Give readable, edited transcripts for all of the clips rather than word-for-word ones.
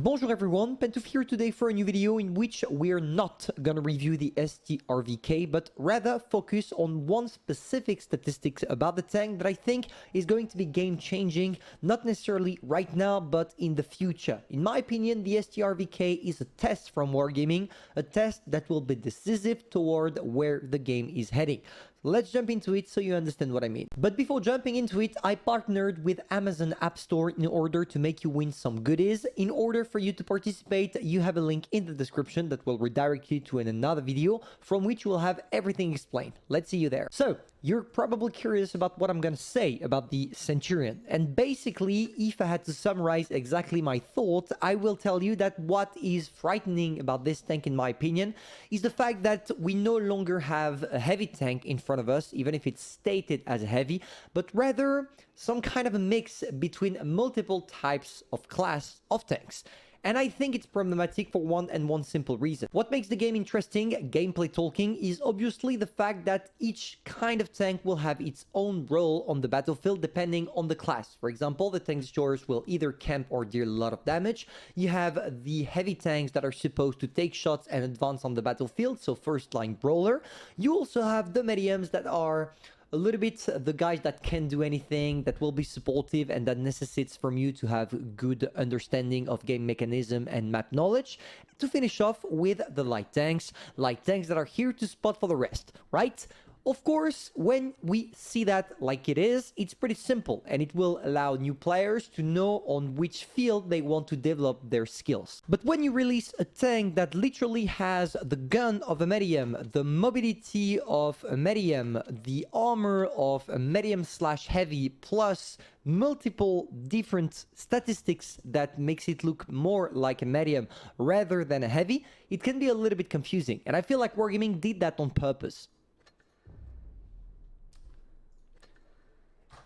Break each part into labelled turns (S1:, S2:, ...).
S1: Bonjour everyone, Pantoufleee here today for a new video in which we're not gonna review the STRVK, but rather focus on one specific statistics about the tank that I think is going to be game changing, not necessarily right now, but in the future. In my opinion, the STRVK is a test from Wargaming, a test that will be decisive toward where the game is heading. Let's jump into it so you understand what I mean. But before jumping into it, I partnered with Amazon App Store in order to make you win some goodies. In order for you to participate, you have a link in the description that will redirect you to another video from which we'll have everything explained. Let's see you there. So, you're probably curious about what I'm gonna say about the Centurion. And basically, if I had to summarize exactly my thought, I will tell you that what is frightening about this tank, in my opinion, is the fact that we no longer have a heavy tank in front of us, even if it's stated as heavy, but rather some kind of a mix between multiple types of class of tanks. And I think it's problematic for one simple reason. What makes the game interesting, gameplay talking, is obviously the fact that each kind of tank will have its own role on the battlefield depending on the class. For example, the tank destroyers will either camp or deal a lot of damage. You have the heavy tanks that are supposed to take shots and advance on the battlefield, so first line brawler. You also have the mediums that are a little bit the guys that can do anything, that will be supportive and that necessitates from you to have good understanding of game mechanism and map knowledge. To finish off with the light tanks that are here to spot for the rest, right? Of course, when we see that like it is, it's pretty simple and it will allow new players to know on which field they want to develop their skills. But when you release a tank that literally has the gun of a medium, the mobility of a medium, the armor of a medium/heavy, plus multiple different statistics that makes it look more like a medium rather than a heavy, it can be a little bit confusing. And I feel like Wargaming did that on purpose.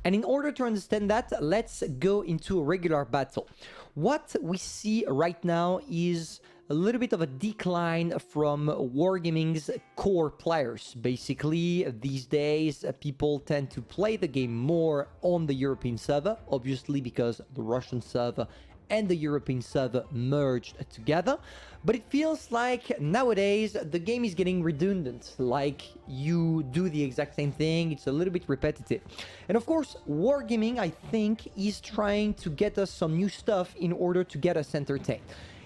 S1: And in order to understand that, let's go into a regular battle. What we see right now is a little bit of a decline from Wargaming's core players. Basically, these days, people tend to play the game more on the European server, obviously because the Russian server and the European server merged together. But it feels like nowadays the game is getting redundant, like you do the exact same thing, it's a little bit repetitive. And of course, Wargaming, I think, is trying to get us some new stuff in order to get us entertained.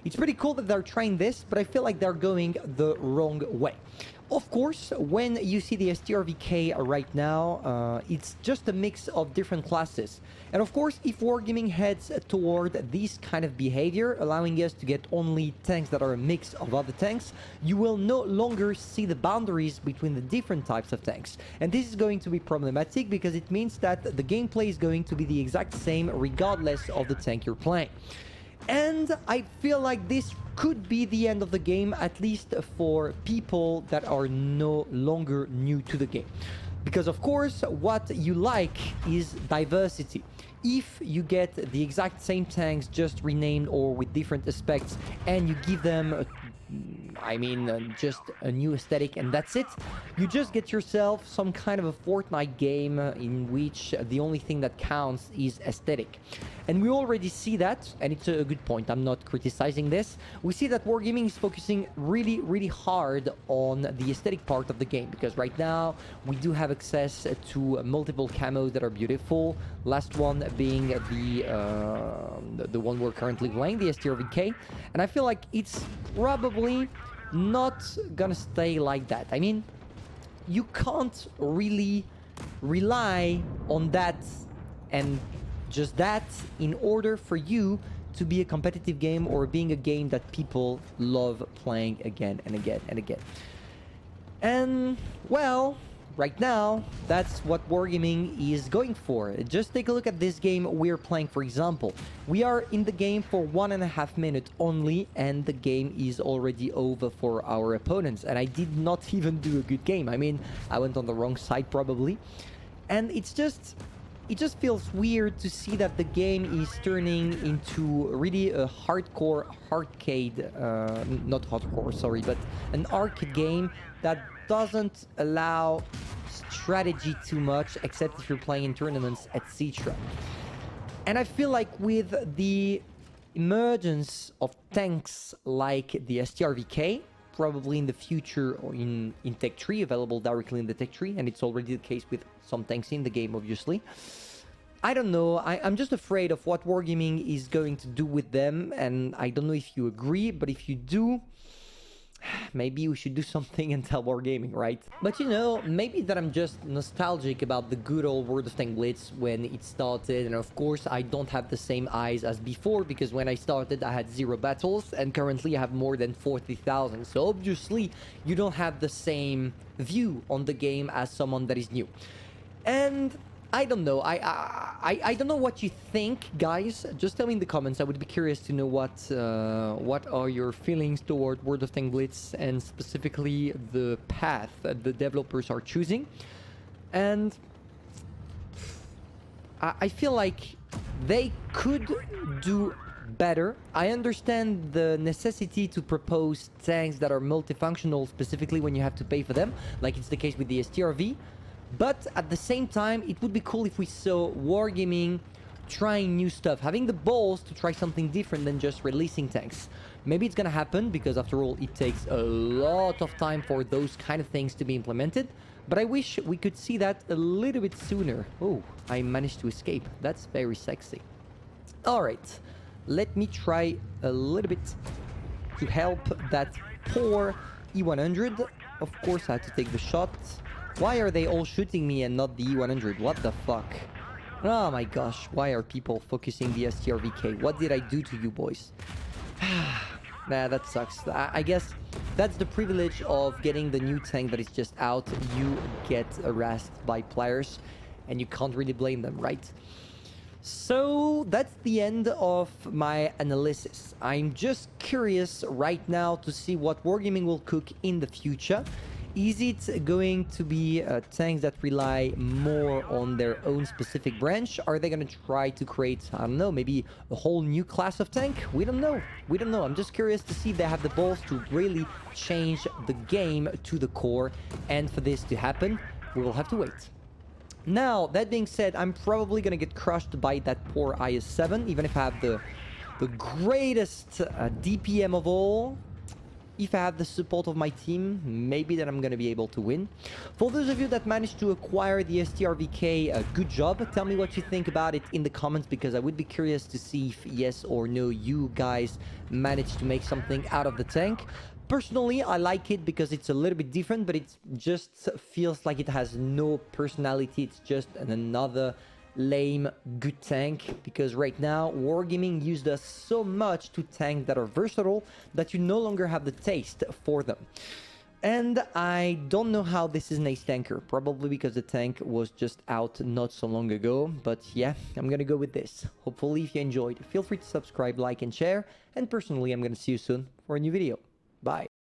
S1: It's pretty cool that they're trying this, but I feel like they're going the wrong way. Of course, when you see the STRVK right now, it's just a mix of different classes. And of course, if Wargaming heads toward this kind of behavior, allowing us to get only tanks that are a mix of other tanks, you will no longer see the boundaries between the different types of tanks. And this is going to be problematic because it means that the gameplay is going to be the exact same regardless of the tank you're playing. And I feel like this could be the end of the game, at least for people that are no longer new to the game. Because of course, what you like is diversity. If you get the exact same tanks just renamed or with different aspects and you give them just a new aesthetic and that's it, you just get yourself some kind of a Fortnite game in which the only thing that counts is aesthetic. And we already see that, and it's a good point, I'm not criticizing this. We see that Wargaming is focusing really hard on the aesthetic part of the game, because right now we do have access to multiple camos that are beautiful. Last one being the one we're currently playing, the STRVK, and I feel like it's probably not gonna stay like that. I mean, you can't really rely on that and just that in order for you to be a competitive game or being a game that people love playing again and again and again. And well, right now, that's what Wargaming is going for. Just take a look at this game we're playing, for example. We are in the game for 1.5 minutes only, and the game is already over for our opponents. And I did not even do a good game. I mean, I went on the wrong side probably. And it just feels weird to see that the game is turning into really a hardcore arcade, not hardcore, sorry, but an arcade game that doesn't allow strategy too much, except if you're playing in tournaments, etc. And I feel like with the emergence of tanks like the STRVK, probably in the future or in Tech Tree, available directly in the Tech Tree, and it's already the case with some tanks in the game, obviously. I don't know, I'm just afraid of what Wargaming is going to do with them, and I don't know if you agree, but if you do, maybe we should do something and tell Wargaming, right? But you know, maybe that I'm just nostalgic about the good old World of Tanks Blitz when it started, and of course I don't have the same eyes as before, because when I started I had 0 battles, and currently I have more than 40,000, so obviously you don't have the same view on the game as someone that is new. And I don't know. I don't know what you think, guys. Just tell me in the comments. I would be curious to know what are your feelings toward World of Tanks Blitz, and specifically the path that the developers are choosing. And I feel like they could do better. I understand the necessity to propose tanks that are multifunctional, specifically when you have to pay for them, like it's the case with the STRV. But at the same time, it would be cool if we saw Wargaming trying new stuff, having the balls to try something different than just releasing tanks. Maybe it's gonna happen, because after all, it takes a lot of time for those kind of things to be implemented. But I wish we could see that a little bit sooner. Oh, I managed to escape. That's very sexy. Alright, let me try a little bit to help that poor E100. Of course, I had to take the shot. Why are they all shooting me and not the E100? What the fuck? Oh my gosh, why are people focusing the STRVK? What did I do to you boys? Nah, that sucks. I guess that's the privilege of getting the new tank that is just out. You get harassed by players, and you can't really blame them, right? So that's the end of my analysis. I'm just curious right now to see what Wargaming will cook in the future. Is it going to be tanks that rely more on their own specific branch? Are they going to try to create, I don't know, maybe a whole new class of tank? We don't know. We don't know. I'm just curious to see if they have the balls to really change the game to the core. And for this to happen, we will have to wait. Now, that being said, I'm probably going to get crushed by that poor IS-7, even if I have the greatest DPM of all. If I have the support of my team, maybe then I'm going to be able to win. For those of you that managed to acquire the STRVK, good job. Tell me what you think about it in the comments, because I would be curious to see if yes or no you guys managed to make something out of the tank. Personally, I like it because it's a little bit different, but it just feels like it has no personality. It's just another lame good tank, because right now Wargaming used us so much to tanks that are versatile that you no longer have the taste for them. And I don't know how this is an ace tanker, probably because the tank was just out not so long ago. But yeah, I'm gonna go with this. Hopefully if you enjoyed, feel free to subscribe, like and share, and personally I'm gonna see you soon for a new video. Bye.